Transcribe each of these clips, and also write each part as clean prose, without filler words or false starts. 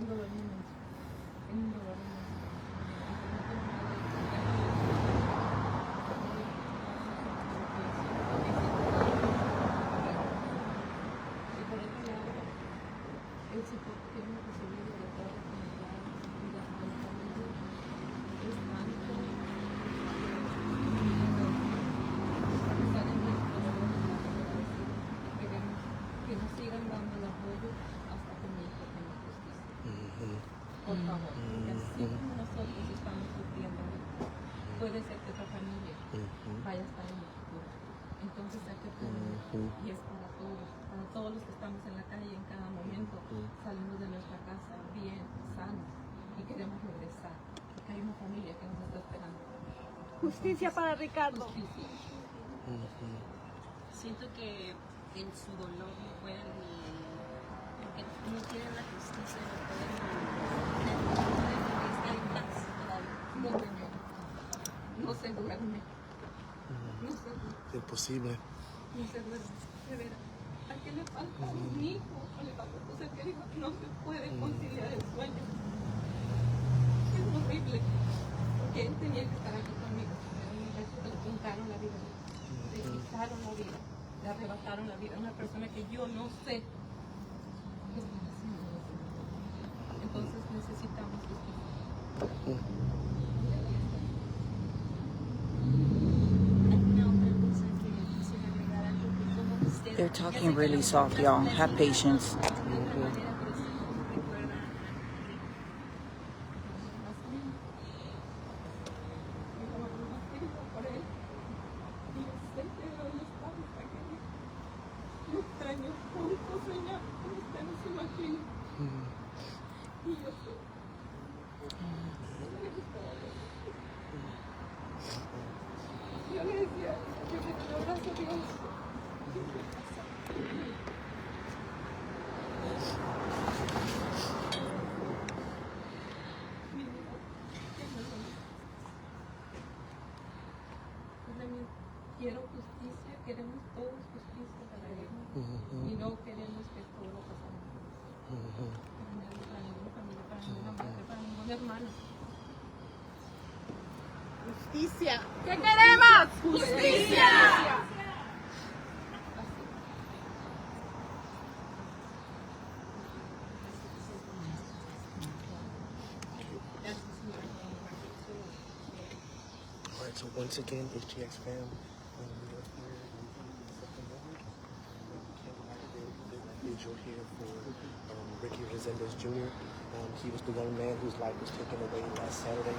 dolor inmenso. Tengo un dolor inmenso. Y por otro lado, el soporte que hemos recibido de toda la comunidad y de la familia es tanto que nos sigan dando el apoyo hasta que mi hijo tenga justicia. Por favor, porque así como nosotros estamos sufriendo, puede ser que otra familia vaya a estar en el futuro. Entonces hay que poner, y es para todos los que estamos en la calle en cada momento, salimos de nuestra casa bien, sanos, y queremos regresar, porque hay una familia que nos está esperando. Justicia para Ricardo. Justicia. Siento que en su dolor no pueden ni, porque no quieren la justicia, no pueden estar en paz todavía. No, señor. No se duerme. No se duerme. Imposible. No se duerme. De veras. ¿A qué le falta a un hijo? ¿O le falta a tu ser querido? No se puede conciliar el sueño. Es horrible. Porque él tenía que estar aquí conmigo. Pero le quitaron la vida. Le quitaron la vida. Le arrebataron la vida a una persona que yo no sé qué está haciendo. Entonces necesitamos justicia. ¿Alguna otra cosa que quisiera agregar algo que como usted? They're talking really soft, y'all. Have patience. De alguna manera, pero sí recuerda a Lo extraño tanto, Señor, como usted no se imagina. Y yo sé. Yo le decía, yo le doy un abrazo a Dios. Quiero justicia, queremos todos justicia para él. Y no queremos que esto vuelva a pasar. Para ninguna familia, para ninguna madre, para ningún hermano. Justicia. ¿Qué queremos? Justicia. All right, so once again, HTX fam, we are here in Second Ward. We came out with a vigil here for Ricky Resendez Jr. He was the young man whose life was taken away last Saturday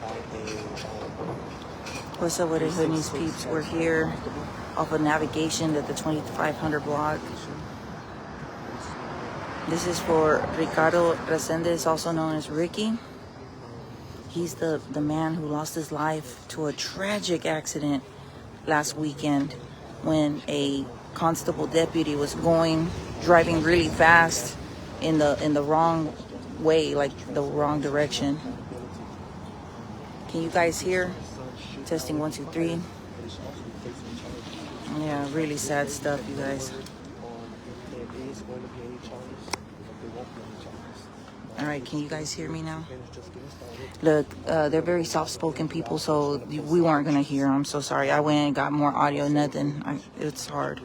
by a What's up with it, Hoodies peeps? We're here off of Navigation at the 2500 block. This is for Ricardo Resendez, also known as Ricky. He's the man who lost his life to a tragic accident last weekend when a constable deputy was driving really fast in the wrong way, like the wrong direction. Can you guys hear? Testing 1, 2, 3. Yeah, really sad stuff, you guys. All right, can you guys hear me now? Look, they're very soft-spoken people, so we weren't gonna hear. I'm so sorry. I went and got more audio, nothing. It's hard.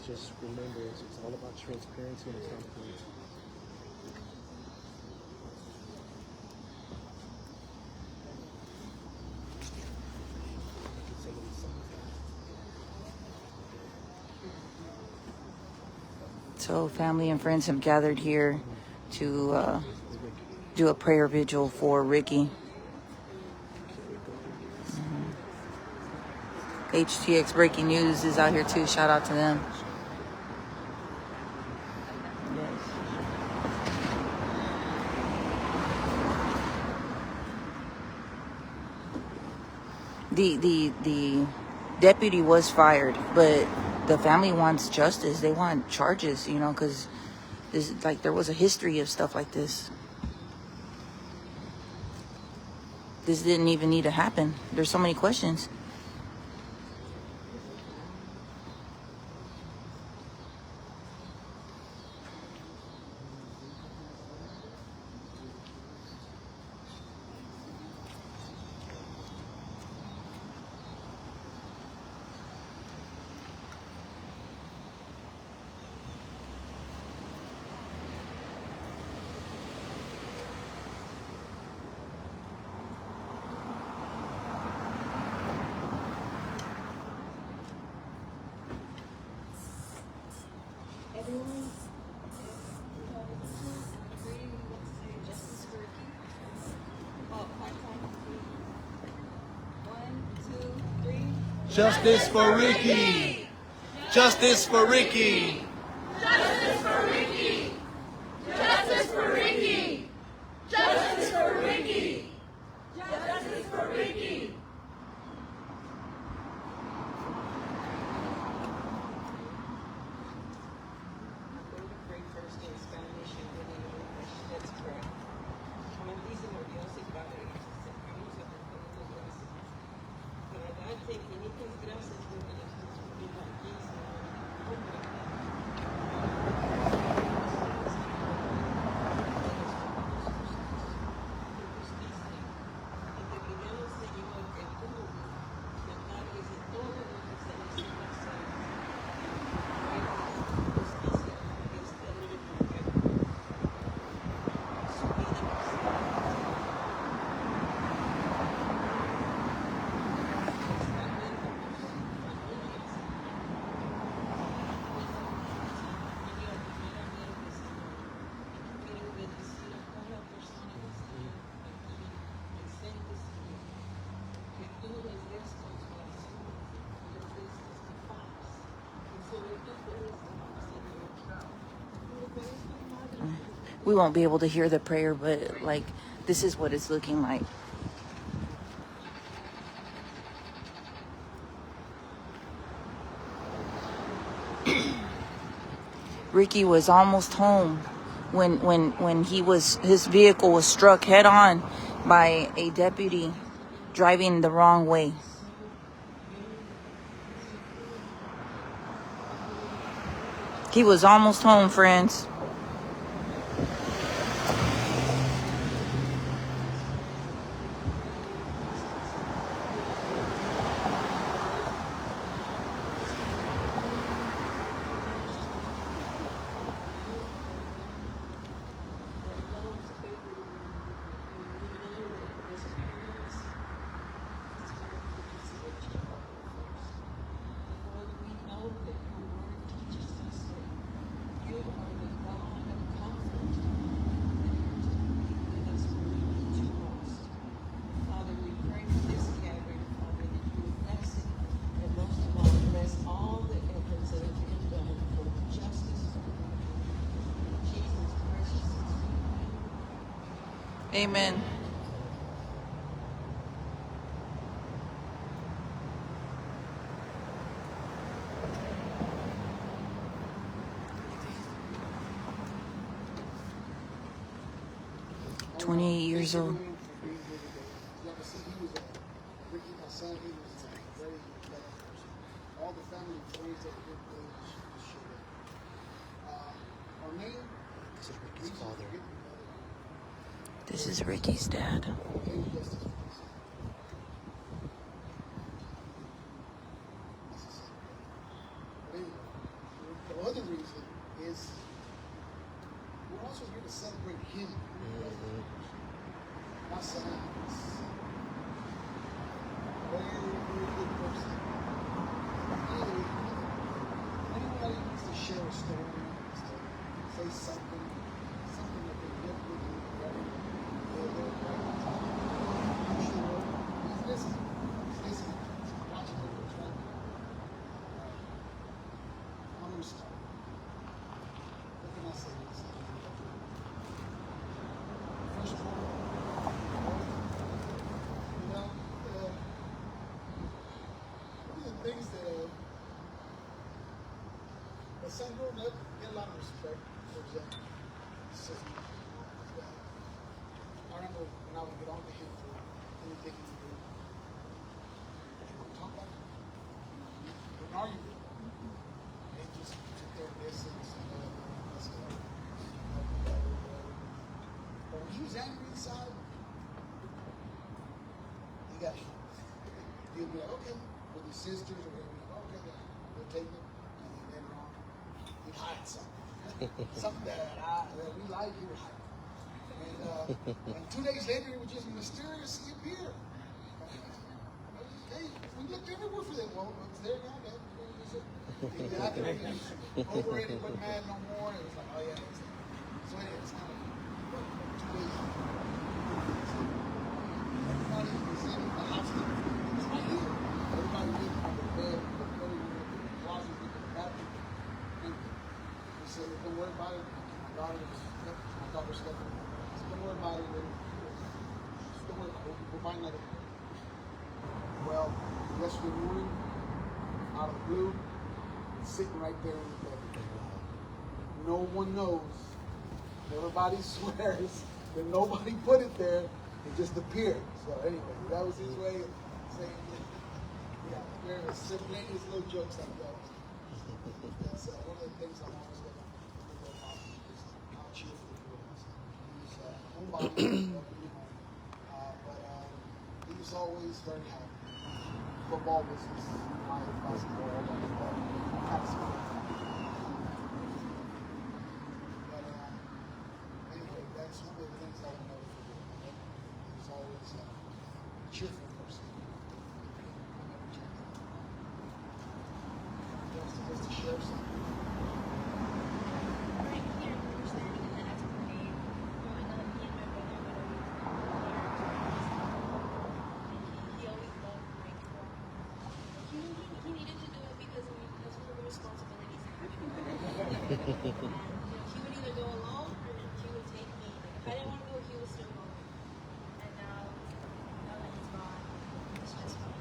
Just remember, it's all about transparency and accountability. So family and friends have gathered here to do a prayer vigil for Ricky. HTX Breaking News is out here too. Shout out to them. The deputy was fired, but the family wants justice. They want charges, you know, because there was a history of stuff like this. This didn't even need to happen. There's so many questions. Justice for Ricky! Justice for Ricky! Justice for Ricky! Justice for Ricky! Justice for Ricky! Justice for Ricky! Great first in Spanish and then in English. Let's pray. Amantísimo Dios y Padre, gracias acercamos a tu trono de gracia para darte infinitas gracias porque nos has unido aquí, Señor, en nombre de justicia. Y te pedimos, Señor, que tú te encargues de todo lo que se necesita hacer. Justicia, que está en el mujer. Su vida We won't be able to hear the prayer, but like this is what it's looking like. Ricky was almost home when his vehicle was struck head on by a deputy driving the wrong way. He was almost home, friends. Amen. Years old. All the family and friends that were good showed up. Our name This is Ricky's father. This is Ricky's dad. The other reason is we're also here to celebrate him. My son is a very, very good person. Anybody needs to share a story, needs to say something that they live with you, whatever. I'm sure he's listening. He's watching what we're trying to do. I'm going to start. What can I say to this? First of all, one of the things that my son growing up, he had a lot of respect for his system. I remember when I would get on to him for anything he would do. He would talk about it. He wouldn't argue with him. And he just took care of this and that and stuff. But when he was angry inside, he got hit. He'd be like, okay, with his sisters or whatever, okay, they'll take it. And then later on, he'd hide something. Something that we like, he would hide. And 2 days later, it would just mysteriously appear. Hey, we looked everywhere for that. Well, it's there now, man. After he was over it, he wasn't mad no more. It was like, oh yeah, it's there. So anyway, it's kind of 2 days. Everybody is in the hospital. It's right here. Everybody did. find that. Well, yesterday morning, out of the blue, it's sitting right there in the bed. No one knows. Everybody swears that nobody put it there. It just appeared. So anyway, that was his way of saying, yeah, there are simultaneous little jokes like that. That's one of the things I'm always going to think about is how cheerful he was. He's homebody, but he was always very happy. Football was his life, basketball, all that stuff. Kind of similar. But anyway, that's one of the things I will never forget. He was always a cheerful person. I'll never change that. Just to share something. Right here, we're standing in the Esplanade. Growing up, me and my brother would always go there. He always loved Mike. He needed to do it because that's one of the responsibilities he had. And he would either go alone or he would take me. Like, if I didn't want to go, he was still going. And now that he's gone, it's just fun.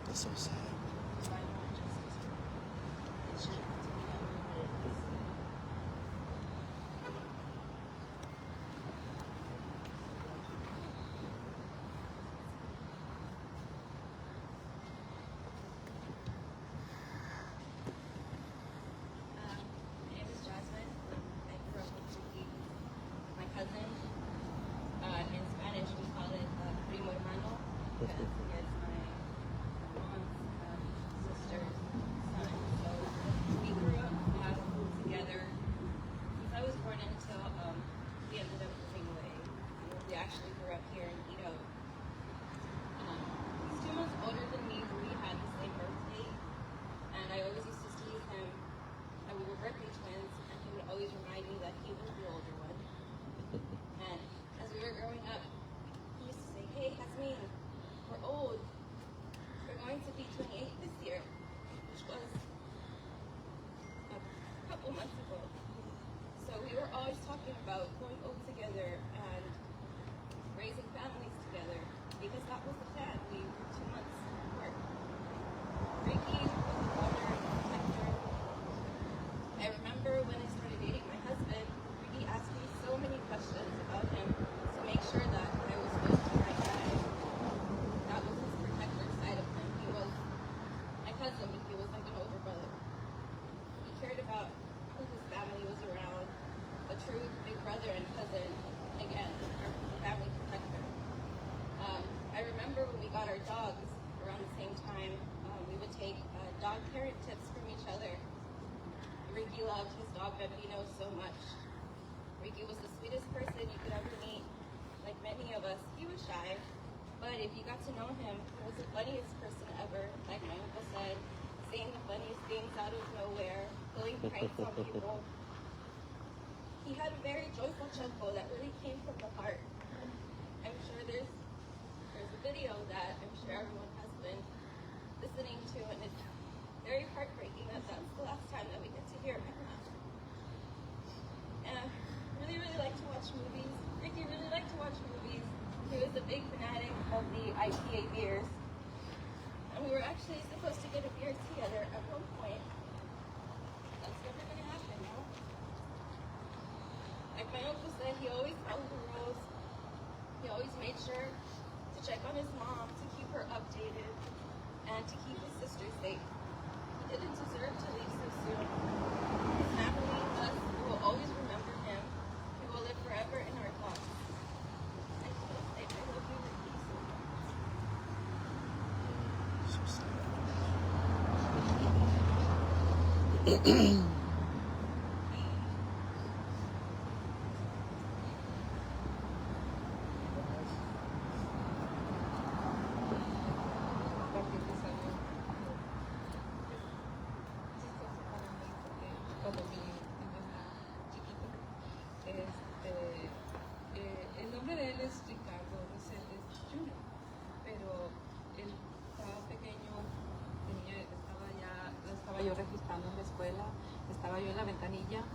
That's so sad. So I want justice. It should have to be that way, but it is. My name is Jasmine. I grew up with Ricky, my cousin. In Spanish, we call it primo hermano because he is my mom's sister's son. So we grew up together. Since I was born until we ended up moving away. We actually grew up here in Edo. He's 2 months older than me, but we had the same birthday. And I always used to tease him. And we were birthday twins, and he would always remind me that he was the older one. And as we were growing up, he used to say, "Hey, Hasmin, we're old. We're going to be 28 this year," which was a couple months ago. So we were always talking about growing old together and raising families together because that was the plan. We were 2 months apart. Ricky was the daughter and protector. I remember when I started dating my husband, Ricky asked me so many questions about him to make sure that I was with the right guy. That was his protector side of him. He was my cousin, but he was like an older brother. He cared about who his family was around, a true big brother and cousin, again, our family protector. I remember when we got our dogs around the same time, we would take dog parent tips from each other. Ricky loved his dog Bambino so much. Ricky was the sweetest person you could ever meet. Like many of us, he was shy, but if you got to know him, he was the funniest person ever. Like my uncle said, saying the funniest things out of nowhere, pulling pranks on people. He had a very joyful chuckle that really came from the heart. I'm sure there's a video that I'm sure everyone has been listening to, and it's very heartbreaking that that's the last time that we get to hear him. And I really, really like to watch movies. Ricky really liked to watch movies. He was a big fanatic of the IPA beers. And we were actually supposed to get a beer together at one point. That's never going to happen, no? Like my uncle said, he always followed the rules. He always made sure to check on his mom, to keep her updated, and to keep his sister safe. He didn't deserve to leave so soon. His family, us, will always remember him. He will live forever in our thoughts. I just want to say I love you, Ricky, so much. So sad. Cuando mi niño era chiquito, el nombre de él es Ricardo Reséndez Jr., pero él estaba pequeño, estaba yo registrando en la escuela, estaba yo en la ventanilla,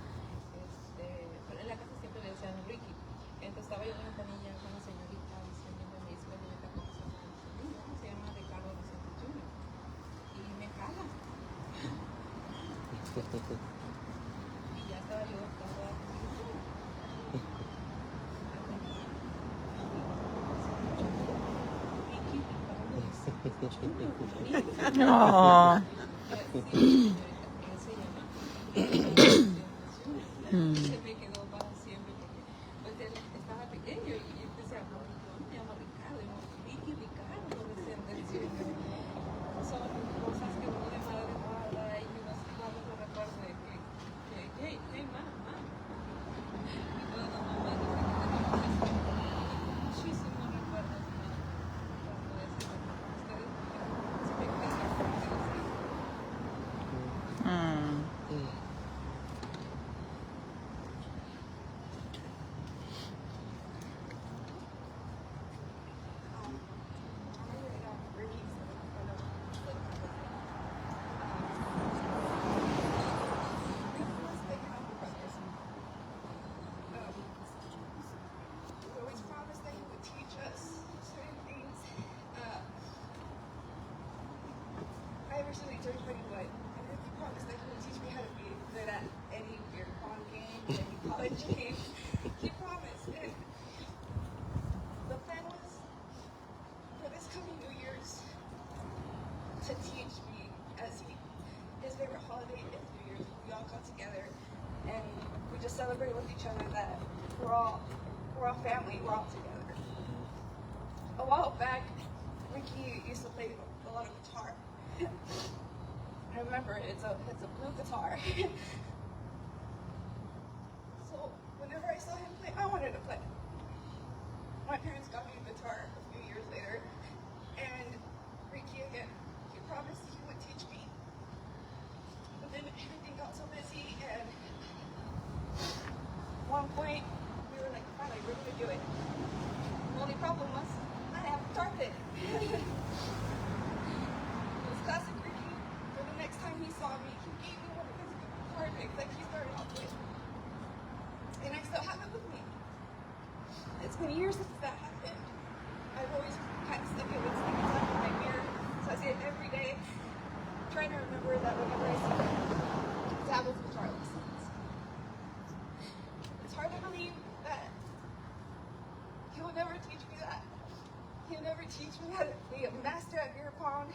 pero en la casa siempre le decían Ricky, entonces estaba yo en la ventanilla con la señorita diciendo mi escuela y Y ya estaba yo, estaba Aww. Se me quedó para siempre porque pues, él estaba pequeño y empecé a hablar, yo me llamo Ricardo, y Ricky, Ricardo, son cosas que uno de madre guarda y uno guarda los recuerdos de que hey, mamá. Y toda la mamá dice que tenemos muchísimos recuerdos cuando decimos ustedes se me quedan You always promised that you would teach us certain things. I originally joined Pretty Boy, and then you promised that you would teach me how to be good at any beer pong game, any college game. He promised. And the plan was for this coming New Year's to teach me as his favorite holiday is New Year's. We all got together and we just celebrate with each other that we're all family, we're all together. A while back, Ricky used to play a lot of guitar. I remember it's a blue guitar. So whenever I saw him play, I wanted to play. My parents got me a guitar a few years later, and Ricky again, he promised he would teach me. But then everything got so busy, and at one point we were like, finally, we're gonna do it. The only problem was I have a guitar pick. It was classic Ricky. For the next time he saw me, he gave me one of his guitar picks like he started off with. And I still have it with me. It's been years since that happened. I've always kind of stuck it with me in my mirror. So I see it every day, trying to remember that whenever I see him, to have his guitar lessons. It's hard to believe that he will never teach me that. He'll never teach me how to be a master at beer pong.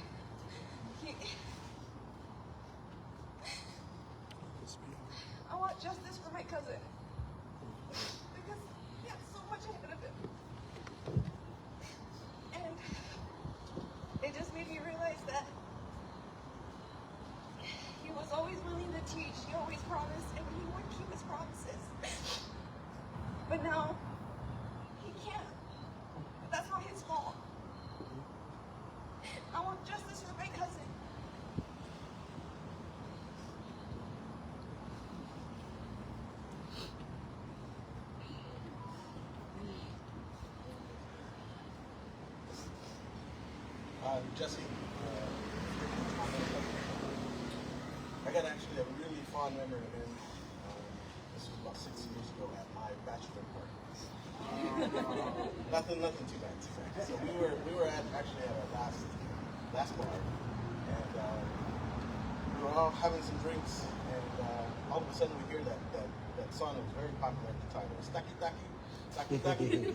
I want justice for my cousin. Because he has so much ahead of him. And it just made me realize that he was always willing to teach. He always promised, and he would keep his promises. But now, he can't. But that's not his fault. I want justice for my cousin. Jesse, I got actually a really fond memory of him. This was about 6 years ago at my bachelor party. Nothing too bad. So we were actually at our last bar, and we were all having some drinks, and all of a sudden we hear that song that was very popular at the time. It was Taki Taki, Taki Taki,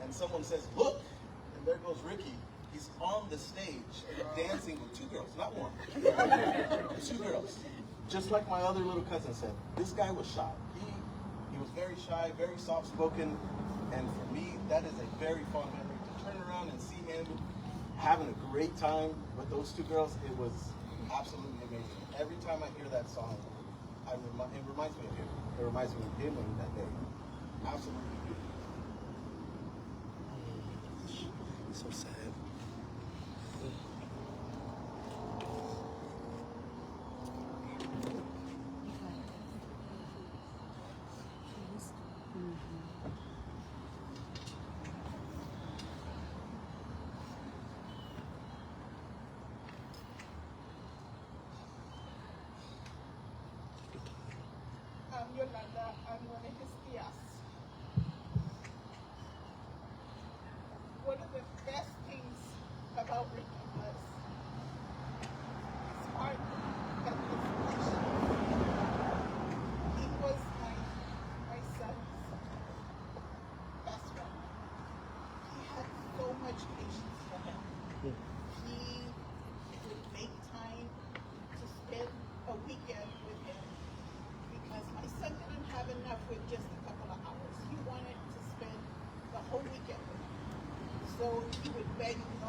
and someone says, "Look!" and there goes Ricky. He's on the stage dancing with two girls, not one. Two girls. Just like my other little cousin said, this guy was shy. He was very shy, very soft-spoken, and for me, that is a very fond memory. To turn around and see him having a great time with those two girls, it was absolutely amazing. Every time I hear that song, it reminds me of him. It reminds me of him on that day. Absolutely beautiful. So sad. I'm Yolanda. I'm one of his tias. One of the best things about Ricky was his heart and his passion.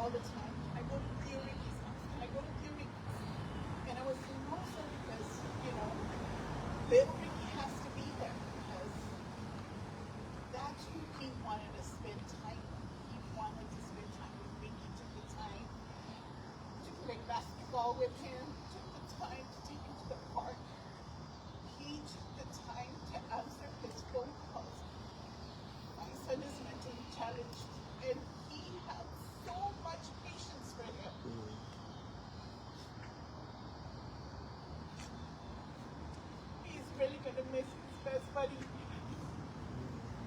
all the time. I go to Theo Ricky's house. I go to Theo Ricky. And I was emotional because, you know, little Ricky has to be there because that's who he wanted to spend time with. He wanted to spend time with Ricky, took the time to play basketball with him, took the time to take him to the park. He took the time to answer his phone calls. My son is mentally challenged and he has so much patience for him. He's really gonna miss his best buddy.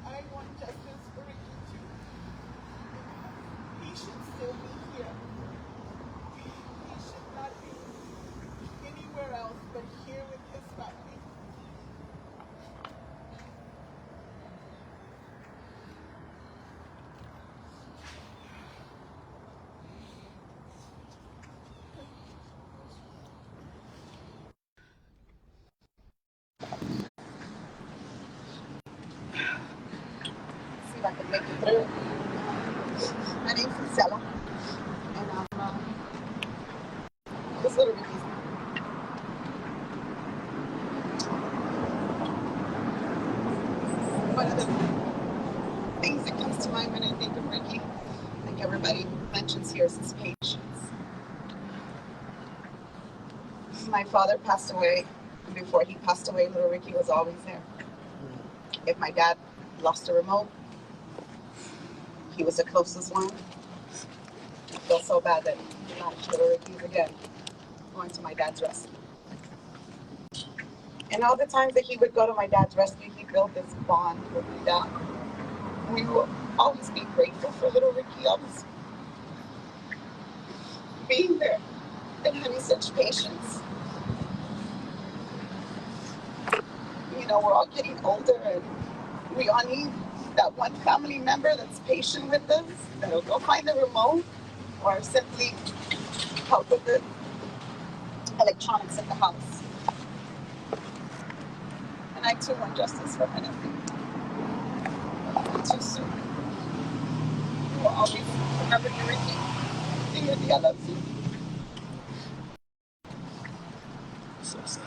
I want justice for Ricky too. He should still be here. He should not be anywhere else but here with his family. See if I can make it through. My name's Lucella, and I'm this little Ricky's. One of the things that comes to mind when I think of Ricky, like everybody mentions here, is his patience. My father passed away. Before he passed away, little Ricky was always there. If my dad lost a remote, he was the closest one. I feel so bad that little Ricky's again going to my dad's rescue. And all the times that he would go to my dad's rescue, he built this bond with my dad. We will always be grateful for little Ricky, always being there and having such patience. You know, we're all getting older and we all need that one family member that's patient with us, that'll go find the remote or simply help with the electronics in the house. And I too want justice for my nephew. Too soon. We will always remember you, Ricky. And Ricky, I love you. So sad.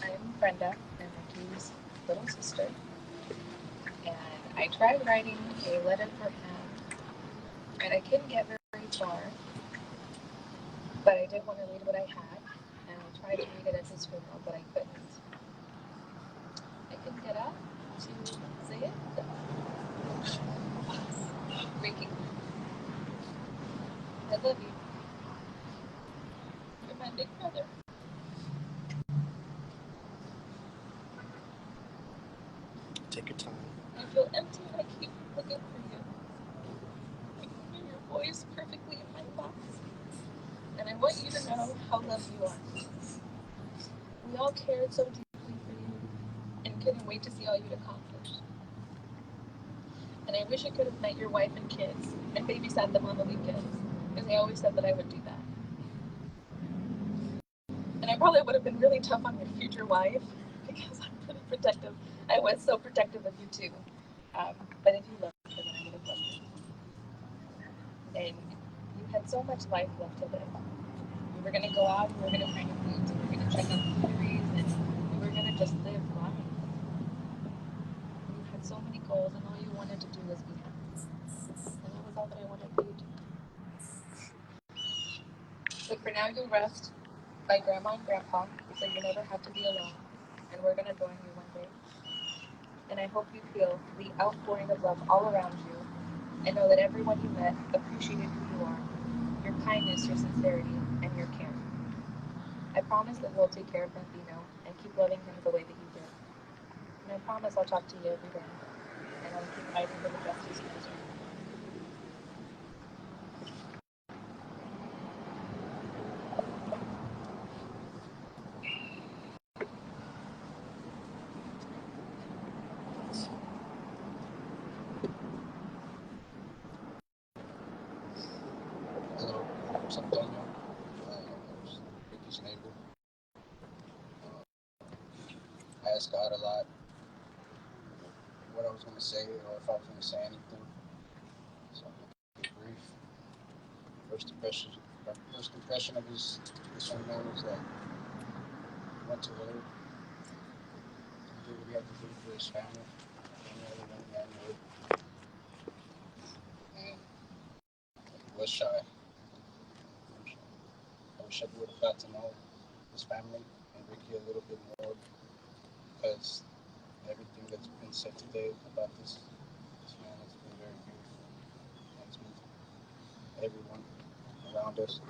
I'm Brenda, I'm Ricky's little sister, and I tried writing a letter for him, and I couldn't get very far, but I did want to read what I had, and I tried to read it at his funeral, but I couldn't. I couldn't get up to say it. Ricky, I love you. You're my big brother. Take your time. I feel empty and I keep looking for you. I can hear your voice perfectly in my thoughts. And I want you to know how loved you are. We all cared so deeply for you and couldn't wait to see all you'd accomplish. And I wish I could have met your wife and kids and babysat them on the weekends, because I always said that I would do that. And I probably would have been really tough on your future wife, because I'm pretty protective. I was so protective of you too. But if you loved her, then I would have loved you. And you had so much life left to live. We were going to go out, we were going to find foods, and we were going to check out the theories, and we were going to just live life. You had so many goals, and all you wanted to do was be happy. And that was all that I wanted for you to do. So for now, you'll rest by Grandma and Grandpa, so you never have to be alone. And we're going to join you one day. And I hope you feel the outpouring of love all around you, and know that everyone you met appreciated who you are, your kindness, your sincerity, and your care. I promise that we'll take care of Bambino and keep loving him the way that you did. And I promise I'll talk to you every day, and I'll keep fighting for the justice you deserve. Hello, what's up, Daniel? Ricky's neighbor. I ask God a lot I was going to say or if I was going to say anything. So I'm going to be brief. First impression of this young man was that he went to work, did what he had to do for his family, any other young man would, and he was shy. I wish I would have got to know his family and Ricky a little bit more, because everything that's been said today about this man has been very beautiful. And it's meant everyone around us.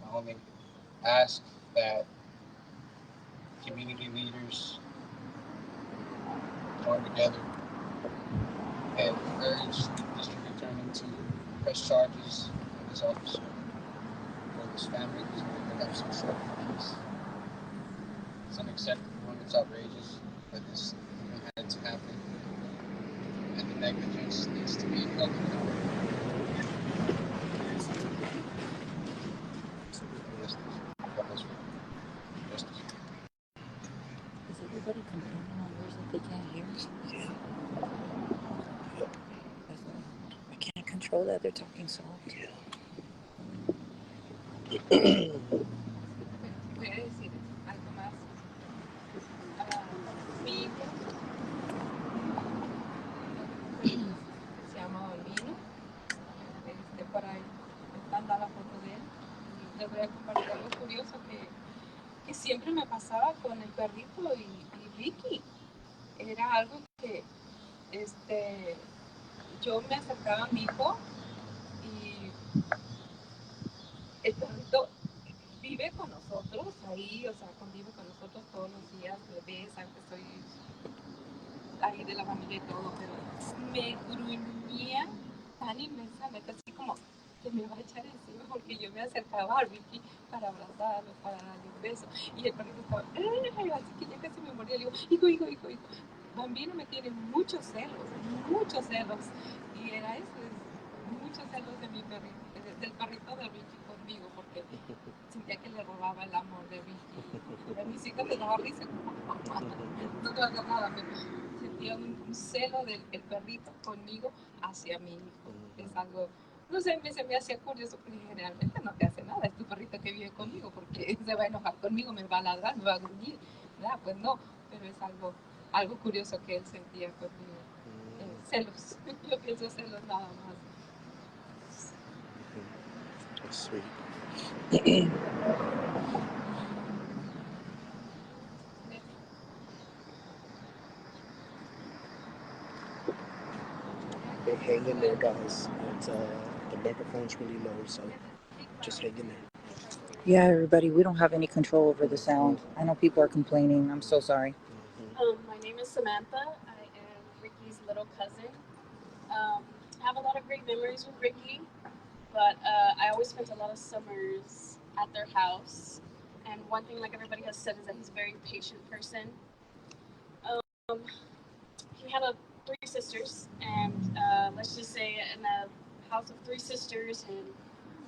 I only ask that community leaders join together and urge the district attorney to press charges on this officer for this family, because they have some sort of peace. It's unacceptable and it's outrageous that this even had to happen, and the negligence needs to be held accountable. Is everybody complaining on yours that they can't hear? I can't control that. They're talking soft. Voy a decir algo más. Mi hijo se llama Bambino. Por ahí está la foto de él. Y les voy a compartir algo curioso que siempre me pasaba con el perrito y Vicky. Era algo que yo me acercaba a mi hijo y el perrito vive con nosotros ahí, o sea, convive con nosotros todos los días, bebés, aunque soy ahí de la familia y todo, pero me gruñía tan inmensamente, así como que me va a echar encima, porque yo me acercaba a Ricky para abrazarlo, para darle un beso, y el perrito estaba, así que ya casi me moría. Le digo, hijo, Bambino me tiene muchos celos, y era eso, muchos celos de mi perrito, del perrito de Ricky conmigo, porque sentía que le robaba el amor de Ricky. A mis hijas les daba risa, no te hagas nada, pero sentía un celo del perrito conmigo hacia mi hijo. Es algo, no sé, se me hacía curioso, porque generalmente no te hace nada, es tu perrito que vive conmigo, porque se va a enojar conmigo, me va a ladrar, me va a gruñir, ¿verdad? Pues no, pero es algo curioso que él sentía conmigo. Celos, yo pienso celos nada más. That's sweet. Hey, hang in there, guys. The microphone's really low, so just hang in there. Yeah, everybody, we don't have any control over the sound. I know people are complaining. I'm so sorry. My name is Samantha. I am Ricky's little cousin. I have a lot of great memories with Ricky, but I always spent a lot of summers at their house. And one thing, like everybody has said, is that he's a very patient person. He had 3 sisters, and let's just say in a house of 3 sisters and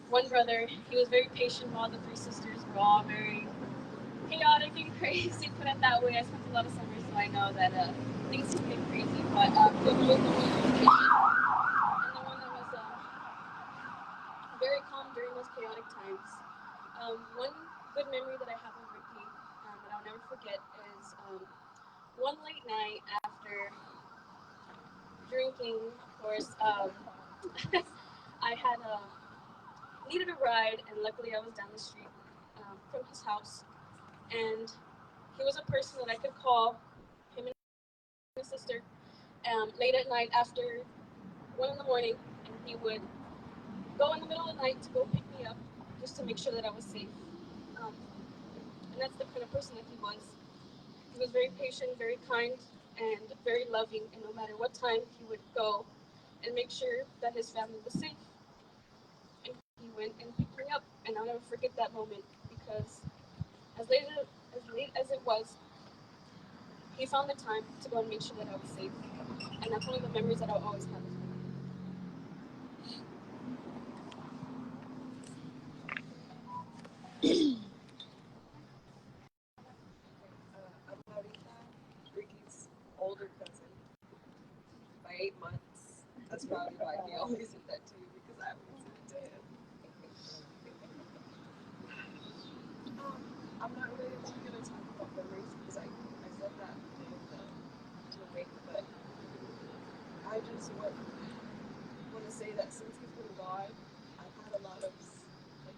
1 brother, he was very patient while the 3 sisters were all very chaotic and crazy, put it that way. I spent a lot of summers, so I know that things can get crazy, but he was the one and the one that was very calm during those chaotic times. One good memory that I have of Ricky that I'll never forget is one late night after drinking, of course, I had needed a ride, and luckily I was down the street from his house, and he was a person that I could call, him and his sister, late at night after 1 in the morning, and he would go in the middle of the night to go pick me up just to make sure that I was safe. And that's the kind of person that he was. He was very patient, very kind, and very loving, and no matter what time, he would go and make sure that his family was safe. And he went and picked me up, and I'll never forget that moment, because as late as it was, he found the time to go and make sure that I was safe. And that's one of the memories that I'll always have with him. I'm Laurita, Ricky's older cousin. 8 months. That's probably why he always did that to you, because I always did it to him. I'm not really going to talk about memories because I said that in the wake, but I just want to say that since he's been gone, I've had a lot of like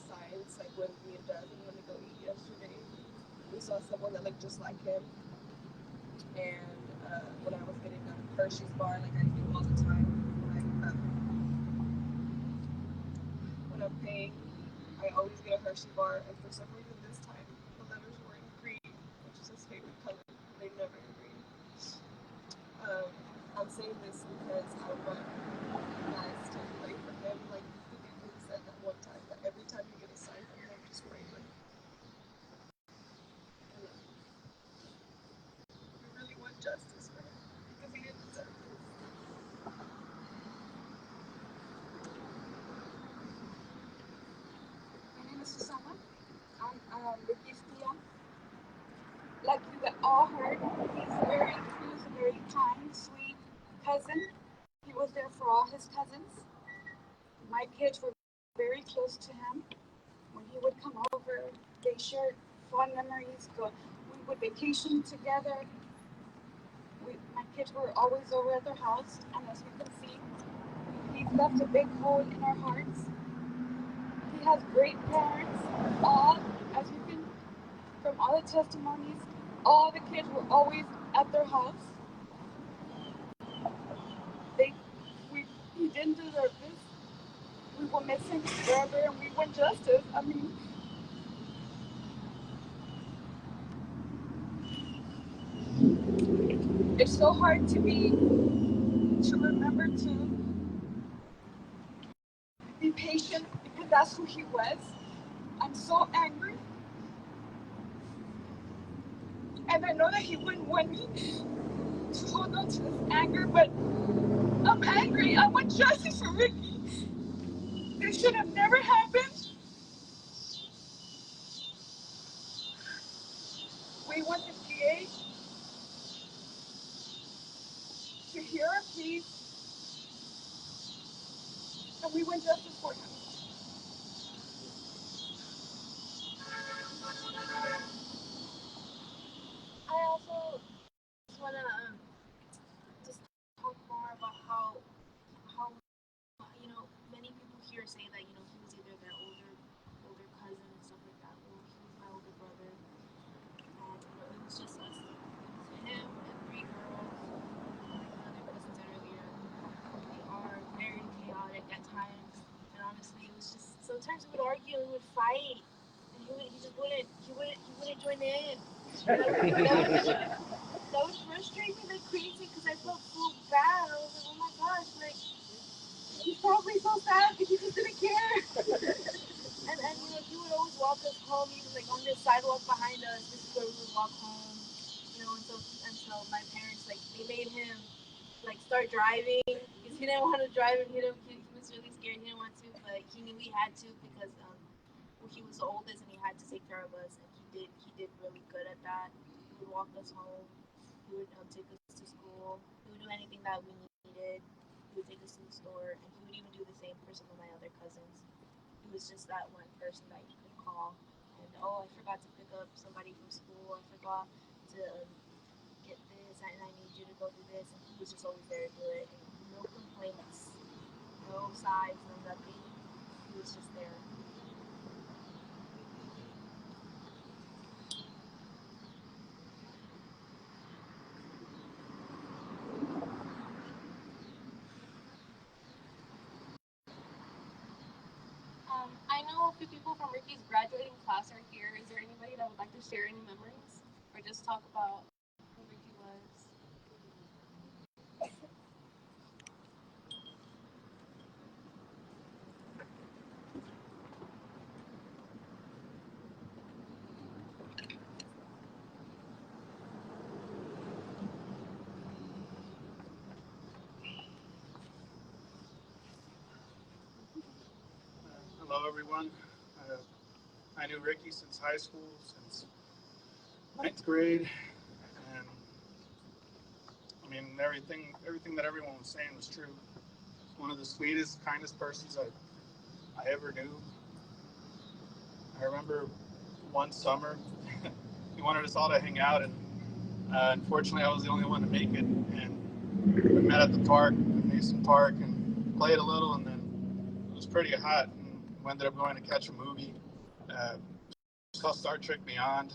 signs. Like when me and Jasmine went to go eat yesterday, we saw someone that looked just like him. And when I was getting a Hershey's bar, like I do all the time, when I'm paying, I always get a Hershey bar, and for some reason this time the letters were in green, which is his favorite color. They never in green. I'm saying this because I want you guys to pray for him, like the people said that one time, that every time you get a sign from him, just pray for him. And we really want justice for him because he didn't deserve this. My name is Susana. I'm Ricky's tia. Like you all heard, he was a very kind, sweet cousin. He was there for all his cousins. My kids were very close to him. When he would come over, they shared fun memories. We would vacation together. My kids were always over at their house, and as you can see, he's left a big hole in our hearts. He has great parents. All, as you can, from all the testimonies, all the kids were always at their house. He didn't deserve this. We will miss him forever, and we want justice. I mean, it's so hard to remember to be patient because that's who he was. I'm so angry. And I know that he wouldn't want me to hold on to this anger, but I'm angry. I want justice for Ricky. This should have never happened. We want the DA to hear our pleas, and we want justice for him. I also just want to just talk more about how many people here say that he was either their older cousin and stuff like that. Well, he was my older brother, and it was just us. It was him and 3 girls. Like another person said earlier, we are very chaotic at times, and honestly, it was just sometimes we would argue and we would fight, and he just wouldn't join in. That would frustrate me like crazy because I felt so bad. I was like, oh my gosh, like he's probably so sad because he just didn't care. and he would always walk us home. He was like on the sidewalk behind us. This is where we would walk home. And so my parents they made him start driving because he didn't want to drive and he was really scared. He didn't want to, but he knew he had to because he was the oldest and he had to take care of us, and he did really good at that. He would walk us home. He would take us to school. He would do anything that we needed. He would take us to the store, and he would even do the same for some of my other cousins. He was just that one person that you could call. And I forgot to pick up somebody from school. I forgot to get this, and I need you to go do this. And he was just always there to do it. And no complaints, no sighs, no nothing. He was just there. I know a few people from Ricky's graduating class are here. Is there anybody that would like to share any memories or just talk about who Ricky was? Hello, everyone. I knew Ricky since high school, since 9th grade, and mean, everything that everyone was saying was true. One of the sweetest, kindest persons I ever knew. I remember one summer, he wanted us all to hang out, and unfortunately, I was the only one to make it. And we met at the park, Mason Park, and played a little, and then it was pretty hot. And we ended up going to catch a movie. It's called Star Trek Beyond,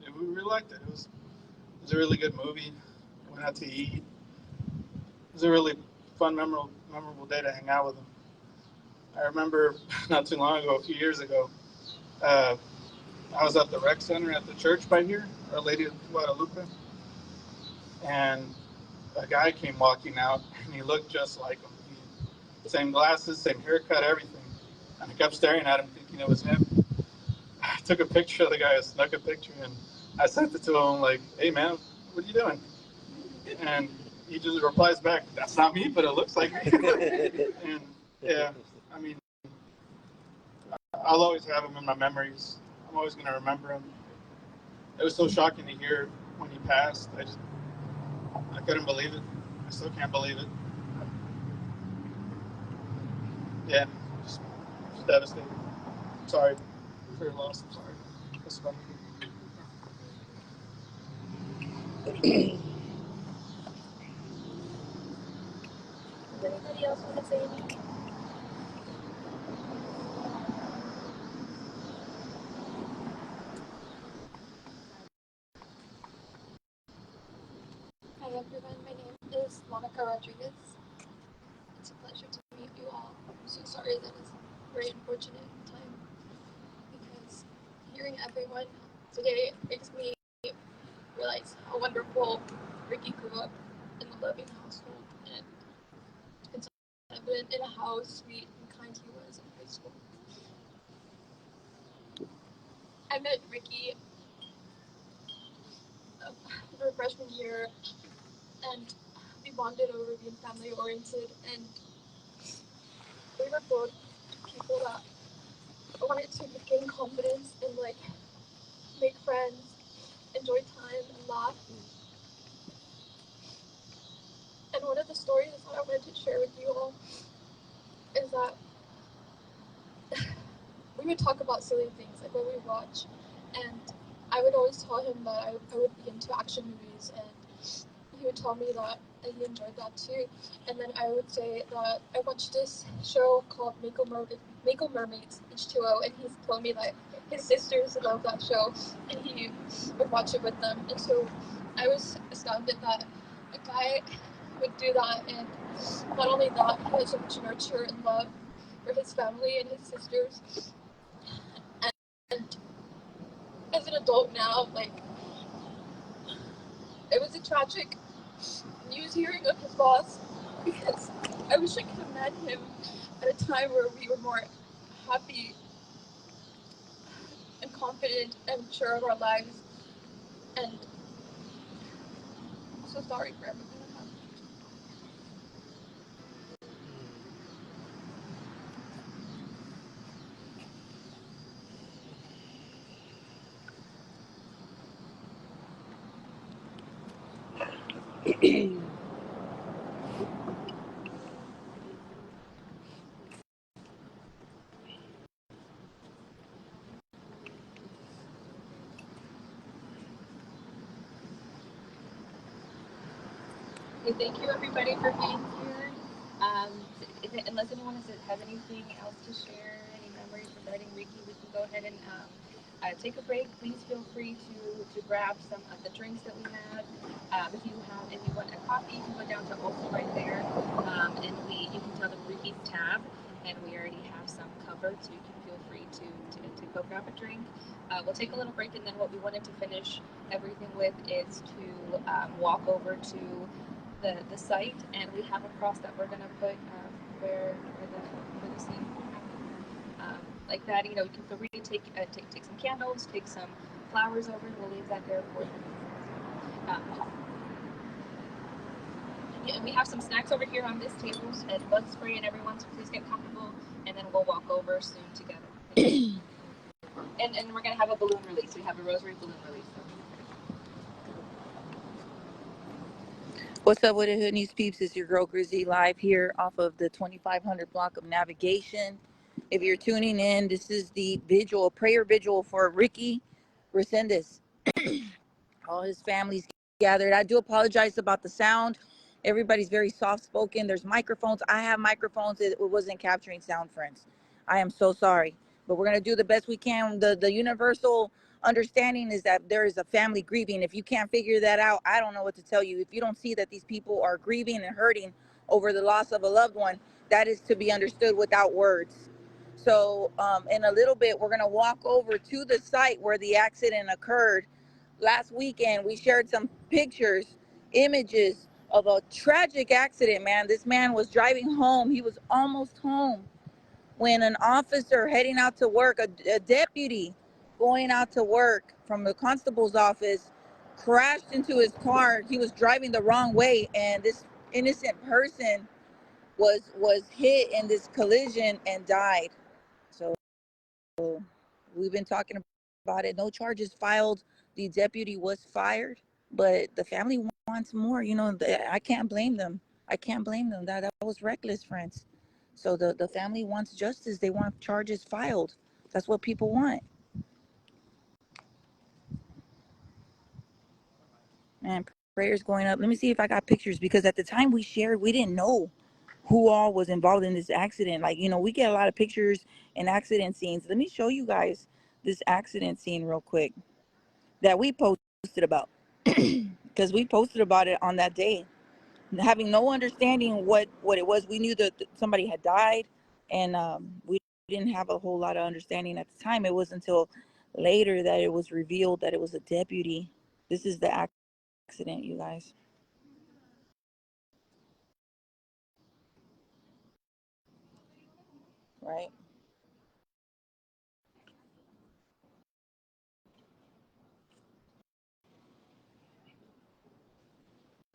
and we really liked it. It was a really good movie. Went out to eat. It was a really fun, memorable day to hang out with him. I remember not too long ago, a few years ago, I was at the rec center at the church by here, Our Lady of Guadalupe, and a guy came walking out, and he looked just like him. Same glasses, same haircut, everything. And I kept staring at him, thinking it was him. I took a picture of the guy, I snuck a picture, and I sent it to him, like, "Hey, man, what are you doing?" And he just replies back, "That's not me, but it looks like me." And yeah, I mean, I'll always have him in my memories. I'm always going to remember him. It was so shocking to hear when he passed. I couldn't believe it. I still can't believe it. Yeah, just devastated. Sorry for your loss. I'm sorry. That's funny. Does anybody else want to say anything? Hi everyone, my name is Monica Rodriguez. It's a pleasure to meet you all. I'm so sorry that it's a very unfortunate time because hearing everyone today makes me realize how wonderful Ricky grew up in a loving household, and it's evident in how sweet and kind he was in high school. I met Ricky her freshman year, and we bonded over being family oriented, and we were both people that wanted to gain confidence and like make friends, enjoy time, and laugh. And one of the stories that I wanted to share with you all is that we would talk about silly things like what we watch, and I would always tell him that I would be into action movies, and he would tell me that he enjoyed that too. And then I would say that I watched this show called Mako Mermaids H2O, and he's told me that his sisters love that show, and he would watch it with them. And so I was astounded that a guy would do that, and not only that, he had so much nurture and love for his family and his sisters. And as an adult now, like, it was a tragic news hearing of his loss, because I wish I could have met him at a time where we were more happy and confident and sure of our lives. And I'm so sorry for everything that happened. Thank you everybody for being here. Unless anyone has anything else to share, any memories regarding Ricky, we can go ahead and take a break. Please feel free to grab some of the drinks that we have. If you want a coffee, you can go down to Ulta right there, and you can tell them Ricky's tab, and we already have some covered, so you can feel free to go grab a drink. We'll take a little break, and then what we wanted to finish everything with is to walk over to the site, and we have a cross that we're gonna put where the scene happened. Like that, you know, you can feel free to take some candles, take some flowers over, and we'll leave that there for you. And we have some snacks over here on this table and bug spray and everyone, so please get comfortable, and then we'll walk over soon together. and we're gonna have a balloon release. We have a rosary balloon release. What's up with the Hood News peeps? It's your girl Grizzy live here off of the 2500 block of Navigation. If you're tuning in, this is the vigil, prayer vigil for Ricky Resendez. All his family's gathered. I do apologize about the sound. Everybody's very soft spoken. There's microphones. I have microphones. It wasn't capturing sound, friends. I am so sorry. But we're gonna do the best we can. The universal understanding is that there is a family grieving. If you can't figure that out, I don't know what to tell you. If you don't see that these people are grieving and hurting over the loss of a loved one, that is to be understood without words. So in a little bit, we're gonna walk over to the site where the accident occurred. Last weekend, we shared some pictures, images of a tragic accident, man. This man was driving home. He was almost home when an officer heading out to work, a deputy going out to work from the constable's office, crashed into his car. He was driving the wrong way, and this innocent person was hit in this collision and died. So we've been talking about it. No charges filed. The deputy was fired, but the family wants more. You know, I can't blame them. I can't blame them. That was reckless, friends. So the family wants justice. They want charges filed. That's what people want. Man, prayers going up. Let me see if I got pictures, because at the time we shared, we didn't know who all was involved in this accident. Like, you know, we get a lot of pictures and accident scenes. Let me show you guys this accident scene real quick that we posted about, because we posted about it on that day, having no understanding what it was. We knew that somebody had died, and we didn't have a whole lot of understanding at the time. It was until later that it was revealed that it was a deputy. This is the accident, you guys. Right?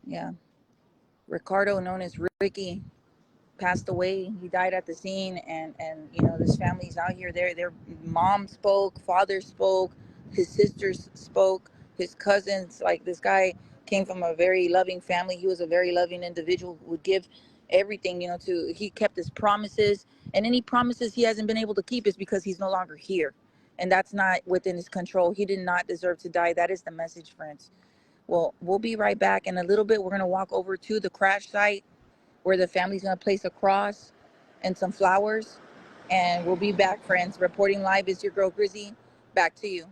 Yeah. Ricardo, known as Ricky, passed away. He died at the scene, and you know, this family's out here. Their mom spoke, father spoke, his sisters spoke, his cousins. Like, this guy came from a very loving family. He was a very loving individual, would give everything, you know, to, he kept his promises, and any promises he hasn't been able to keep is because he's no longer here, and that's not within his control. He did not deserve to die. That is the message, friends. Well, we'll be right back in a little bit. We're going to walk over to the crash site where the family's going to place a cross and some flowers. And we'll be back, friends. Reporting live is your girl Grizzy. Back to you.